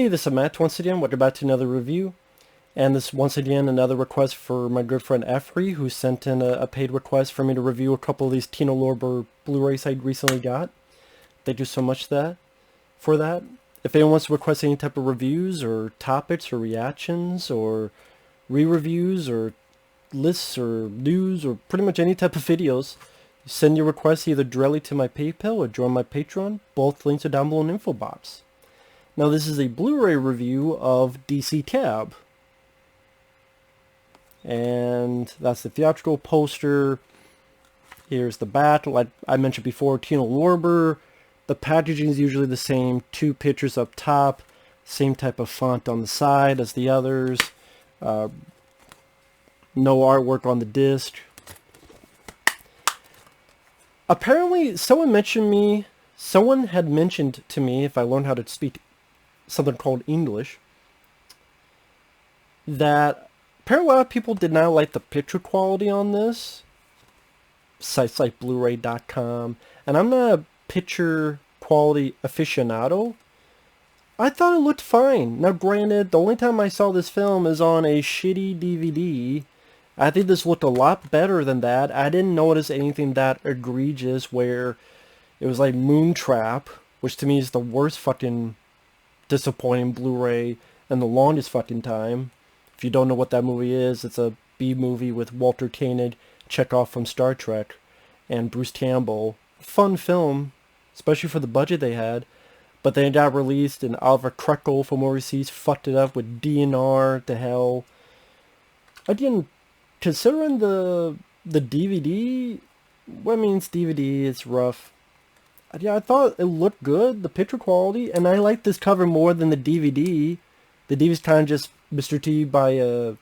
Hey, this is Matt once again. Welcome back to another review. And this once again another request for my good friend Efree, who sent in a paid request for me to review a couple of these Tino Lorber Blu-rays I recently got. Thank you so much for that. If anyone wants to request any type of reviews or topics or reactions or re-reviews or lists or news or pretty much any type of videos, send your requests either directly to my PayPal or join my Patreon. Both links are down below in the info box. Now this is a Blu-ray review of DC Tab. And that's the theatrical poster. Here's the back. Like I mentioned before, Tino Lorber. The packaging is usually the same. Two pictures up top. Same type of font on the side as the others. No artwork on the disc. Apparently, someone had mentioned to me, if I learned how to speak something called English, that apparently a lot of people did not like the picture quality on this. Sites like Blu-Ray.com. And I'm not a picture quality aficionado. I thought it looked fine. Now granted, the only time I saw this film is on a shitty DVD. I think this looked a lot better than that. I didn't notice anything that egregious where it was like Moontrap, which to me is the worst fucking disappointing Blu-ray in the longest fucking time. If you don't know what that movie is, it's a B movie with Walter Koenig, Chekhov from Star Trek, and Bruce Campbell. Fun film, especially for the budget they had. But then it got released and Oliver Krekel from overseas fucked it up with DNR to hell. Again, considering the DVD, well, I mean, it's DVD, it's rough. Yeah, I thought it looked good, the picture quality, and I like this cover more than the DVD. The DVD's kind of just Mr. T by a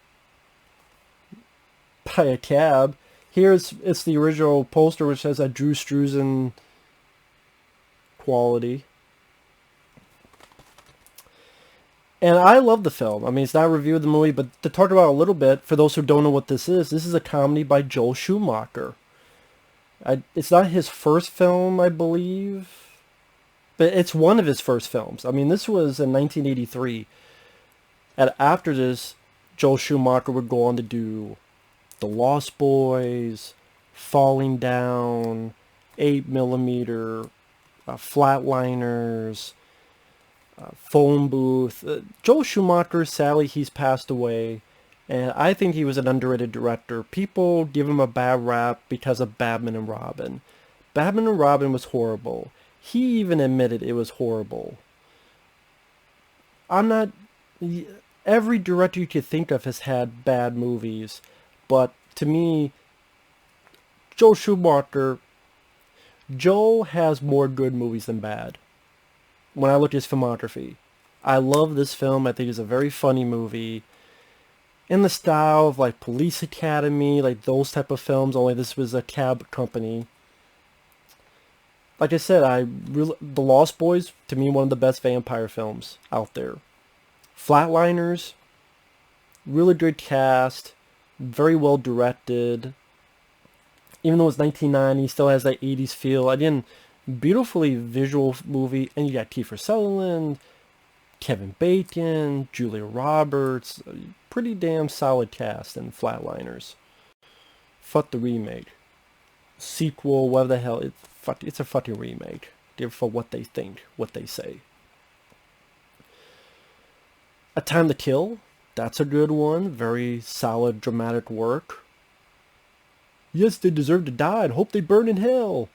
cab. Here it's the original poster, which has that Drew Struzan quality. And I love the film. I mean, it's not a review of the movie, but to talk about it a little bit, for those who don't know what this is a comedy by Joel Schumacher. It's not his first film, I believe, but it's one of his first films. I mean, this was in 1983. And after this, Joel Schumacher would go on to do The Lost Boys, Falling Down, 8mm, Flatliners, Phone Booth. Joel Schumacher, sadly, he's passed away. And I think he was an underrated director. People give him a bad rap because of Batman and Robin. Batman and Robin was horrible. He even admitted it was horrible. Every director you could think of has had bad movies. But to me, Joel has more good movies than bad. When I look at his filmography. I love this film. I think it's a very funny movie. In the style of like Police Academy, like those type of films, only this was a cab company. Like I said, The Lost Boys, to me, one of the best vampire films out there. Flatliners, really good cast, very well directed. Even though it's 1990, still has that 80s feel. Again, beautifully visual movie, and you got Kiefer Sutherland, Kevin Bacon, Julia Roberts, pretty damn solid cast in Flatliners. Fuck the remake. Sequel, whatever the hell, it's a fucking remake. Give for what they think, what they say. A Time to Kill, that's a good one. Very solid dramatic work. Yes, they deserve to die and hope they burn in hell.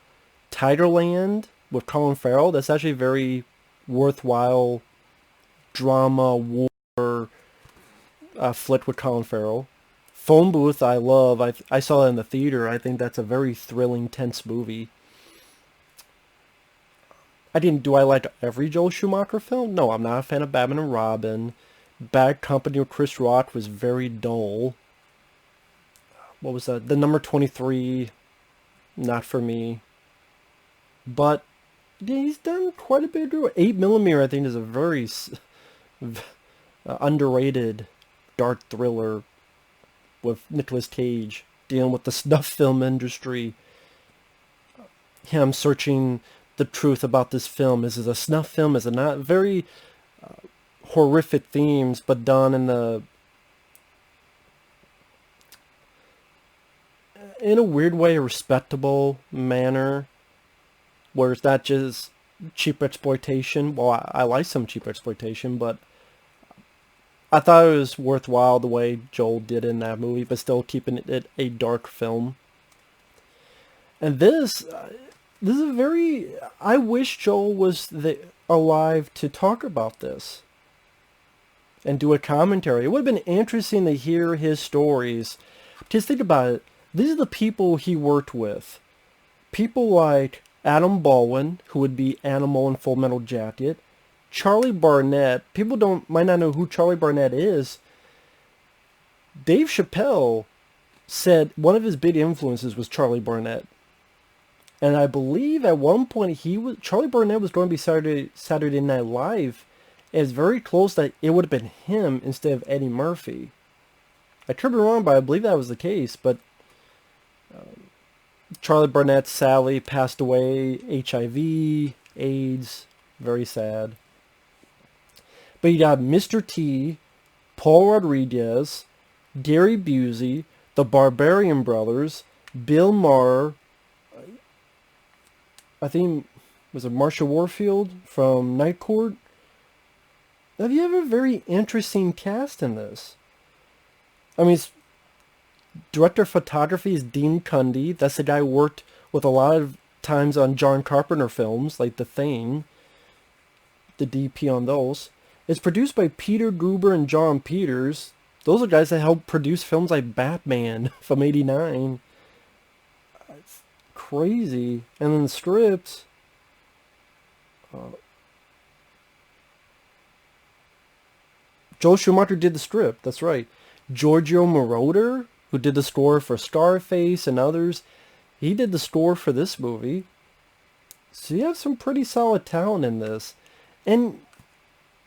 Tigerland with Colin Farrell, that's actually very worthwhile drama, war flick with Colin Farrell. Phone Booth, I love. I saw it in the theater. I think that's a very thrilling, tense movie. Do I like every Joel Schumacher film? No, I'm not a fan of Batman and Robin. Bad Company with Chris Rock was very dull. What was that? The Number 23, not for me. But yeah, he's done quite a bit of good. 8mm, I think, is a very underrated dark thriller with Nicolas Cage dealing with the snuff film industry. Him searching the truth about this film. Is it a snuff film? Is it not? Very horrific themes, but done in a weird way, a respectable manner, where it's not just cheap exploitation. Well, I like some cheap exploitation, but I thought it was worthwhile the way Joel did in that movie, but still keeping it a dark film. And this is a very... I wish Joel was alive to talk about this and do a commentary. It would have been interesting to hear his stories. Just think about it. These are the people he worked with. People like Adam Baldwin, who would be Animal in Full Metal Jacket. Charlie Barnett. People might not know who Charlie Barnett is. Dave Chappelle said one of his big influences was Charlie Barnett. And I believe at one point Charlie Barnett was going to be Saturday Night Live. It's very close that it would have been him instead of Eddie Murphy. I could be wrong, but I believe that was the case. But Charlie Barnett sadly passed away, HIV, AIDS, very sad. But you got Mr. T, Paul Rodriguez, Gary Busey, the Barbarian Brothers, Bill Maher, I think, was it Marsha Warfield from Night Court? Now, you have a very interesting cast in this. I mean, director of photography is Dean Cundy. That's the guy who worked with a lot of times on John Carpenter films, like The Thing. The DP on those. It's produced by Peter Guber and John Peters. Those are guys that helped produce films like Batman from '89. It's crazy. And then the script... Joel Schumacher did the script, that's right. Giorgio Moroder, who did the score for Scarface and others, he did the score for this movie. So you have some pretty solid talent in this. And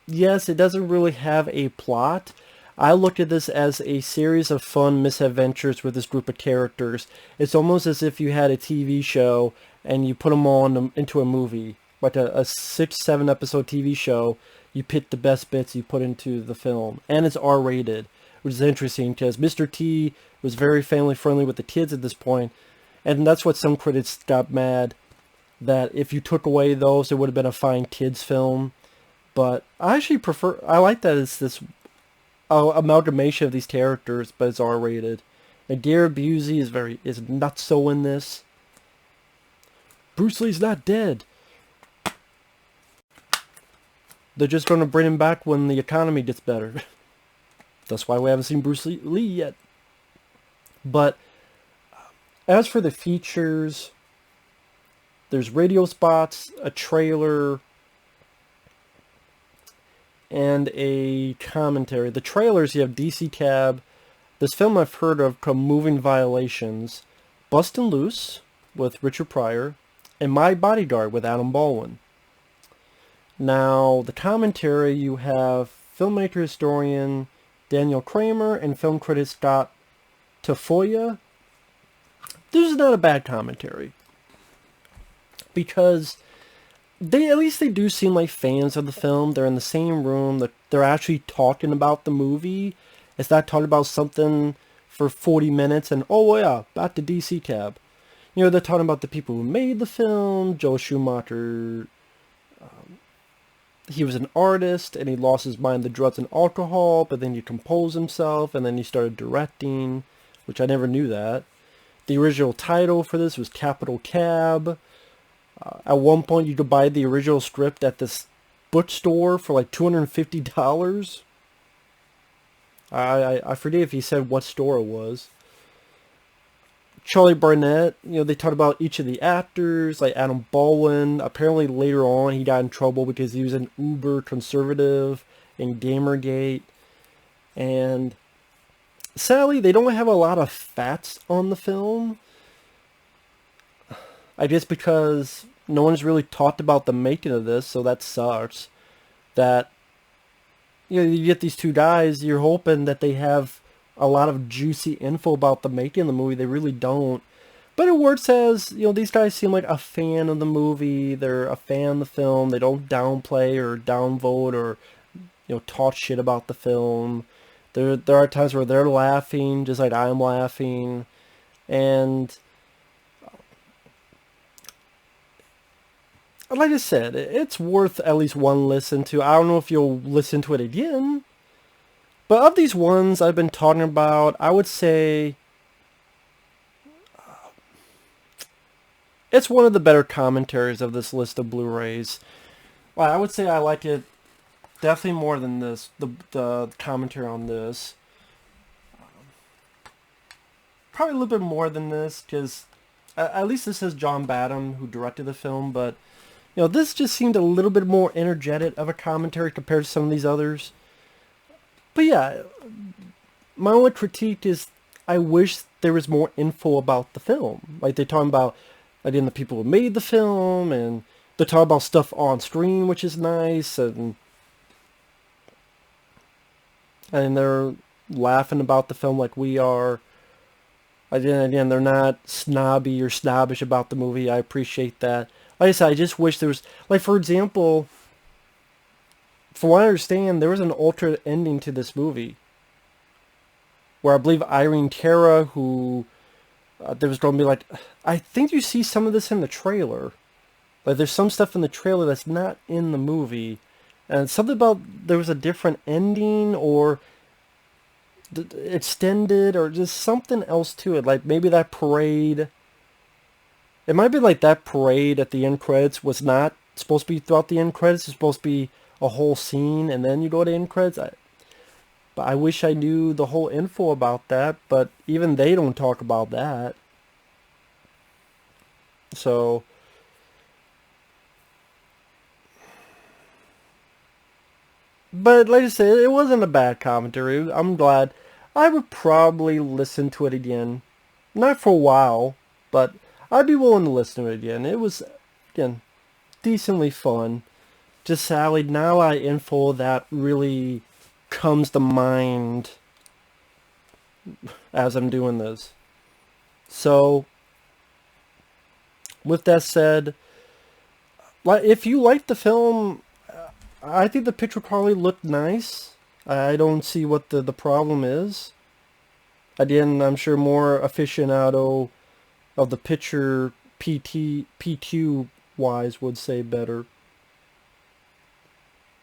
yes, it doesn't really have a plot. I looked at this as a series of fun misadventures with this group of characters. It's almost as if you had a TV show and you put them all into a movie. Like a 6-7 episode TV show. You pick the best bits you put into the film. And it's R-rated, which is interesting because Mr. T was very family friendly with the kids at this point. And that's what some critics got mad, that if you took away those, it would have been a fine kids film. But I actually I like that it's this amalgamation of these characters, but it's R-rated. And Gary Busey is nutso in this. Bruce Lee's not dead. They're just going to bring him back when the economy gets better. That's why we haven't seen Bruce Lee yet. But as for the features, there's radio spots, a trailer, and a commentary. The trailers, you have DC Cab, this film I've heard of called Moving Violations, Bustin' Loose with Richard Pryor, and My Bodyguard with Adam Baldwin. Now, the commentary, you have filmmaker historian Daniel Kramer and film critic Scott Tafoya. This is not a bad commentary, because at least they do seem like fans of the film. They're in the same room. They're actually talking about the movie. It's not talking about something for 40 minutes and, oh yeah, back to DC Cab. You know, they're talking about the people who made the film. Joel Schumacher, he was an artist and he lost his mind to drugs and alcohol, but then he composed himself and then he started directing, which I never knew that. The original title for this was Capital Cab. At one point you could buy the original script at this bookstore for like $250. I forget if he said what store it was. Charlie Barnett, you know, they talked about each of the actors, like Adam Baldwin. Apparently later on he got in trouble because he was an uber conservative in Gamergate. And sadly, they don't have a lot of facts on the film. I guess because no one's really talked about the making of this, so that sucks. That, you know, you get these two guys, you're hoping that they have a lot of juicy info about the making of the movie. They really don't. But it works as, you know, these guys seem like a fan of the movie. They're a fan of the film. They don't downplay or downvote or talk shit about the film. There are times where they're laughing, just like I'm laughing, and like I said, it's worth at least one listen to. I don't know if you'll listen to it again, but of these ones I've been talking about, I would say it's one of the better commentaries of this list of Blu-rays. Well, I would say I like it definitely more than this, the commentary on this. Probably a little bit more than this, because at least this is John Badham who directed the film, but this just seemed a little bit more energetic of a commentary compared to some of these others. But yeah, my only critique is I wish there was more info about the film. Like, they're talking about, again, the people who made the film, and they're talking about stuff on screen, which is nice, and they're laughing about the film like we are. Again, they're not snobby or snobbish about the movie. I appreciate that. Like I said, I just wish there was, like, for example, from what I understand, there was an alternate ending to this movie, where I believe Irene Cara, who, there was going to be, like, I think you see some of this in the trailer. Like, there's some stuff in the trailer that's not in the movie, and something about there was a different ending, or extended, or just something else to it. Like, maybe that parade, it might be like that parade at the end credits was not supposed to be throughout the end credits. It's supposed to be a whole scene, and then you go to end credits. But I wish I knew the whole info about that, but even they don't talk about that. So, but like I said, it wasn't a bad commentary. I'm glad. I would probably listen to it again. Not for a while, but I'd be willing to listen to it again. It was, again, decently fun. Just sadly, now I info that really comes to mind as I'm doing this. So, with that said, if you like the film, I think the picture quality looked nice. I don't see what the problem is. Again, I'm sure more aficionado of the picture PQ wise would say better.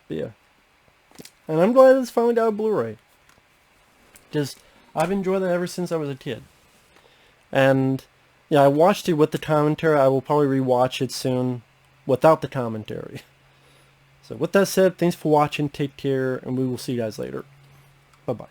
But yeah. And I'm glad it's finally got a Blu-ray. Just, I've enjoyed it ever since I was a kid. And yeah, I watched it with the commentary. I will probably rewatch it soon without the commentary. So with that said, thanks for watching, take care, and we will see you guys later. Bye-bye.